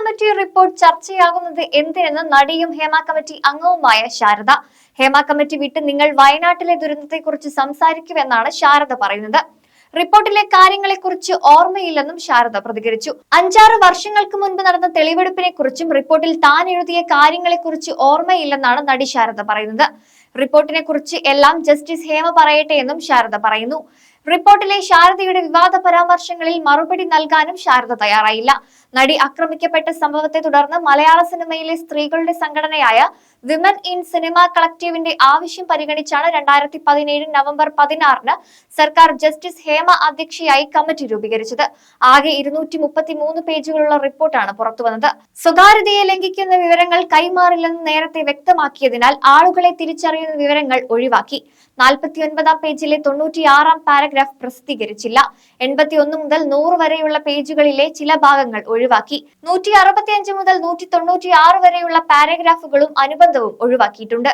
Committee report ചർച്ചയാകുന്നത് എന്തിനെന്ന് നടിയും Hema committee അംഗവുമായ ശാരദ. ഹേമ കമ്മിറ്റി വിട്ട് നിങ്ങൾ വയനാട്ടിലെ ദുരന്തത്തെക്കുറിച്ച് സംസാരിക്കുമെന്നാണ് ശാരദ പറയുന്നത്. റിപ്പോർട്ടിലെ കാര്യങ്ങളെക്കുറിച്ച് ഓർമ്മയില്ലെന്നും ശാരദ പ്രതികരിച്ചു. 5-6 വർഷങ്ങൾക്ക് മുൻപ് നടന്ന തെളിവെടുപ്പിനെ കുറിച്ചും റിപ്പോർട്ടിൽ താൻ എഴുതിയ കാര്യങ്ങളെക്കുറിച്ച് ഓർമ്മയില്ലെന്നാണ് നടി ശാരദ പറയുന്നത്. റിപ്പോർട്ടിനെ കുറിച്ച് എല്ലാം ജസ്റ്റിസ് ഹേമ പറയട്ടെ എന്നും ശാരദ പറയുന്നു. റിപ്പോർട്ടിലെ ശാരദയുടെ വിവാദ പരാമർശങ്ങളിൽ മറുപടി നൽകാനും ശാരദ തയ്യാറായില്ല. നടി ആക്രമിക്കപ്പെട്ട സംഭവത്തെ തുടർന്ന് മലയാള സിനിമയിലെ സ്ത്രീകളുടെ സംഘടനയായ വിമൻ ഇൻ സിനിമ കളക്ടീവിന്റെ ആവശ്യം പരിഗണിച്ചാണ് 2017 നവംബർ 16-ന് സർക്കാർ ജസ്റ്റിസ് ഹേമ അധ്യക്ഷയായി കമ്മിറ്റി രൂപീകരിച്ചത്. ആകെ 233 പേജുകളുള്ള റിപ്പോർട്ടാണ് പുറത്തുവന്നത്. സ്വകാര്യതയെ ലംഘിക്കുന്ന വിവരങ്ങൾ കൈമാറില്ലെന്ന് നേരത്തെ വ്യക്തമാക്കിയതിനാൽ ആളുകളെ തിരിച്ചറിയുന്ന വിവരങ്ങൾ ഒഴിവാക്കി. 49-ാം പേജിലെ 96-ാം പാരഗ്രാഫ് പ്രസിദ്ധീകരിച്ചില്ല. 81 മുതൽ 100 വരെയുള്ള പേജുകളിലെ ചില ഭാഗങ്ങൾ ഒഴിവാക്കി. 165 മുതൽ 196 വരെയുള്ള പാരഗ്രാഫുകളും അനുബന്ധവും ഒഴിവാക്കിയിട്ടുണ്ട്.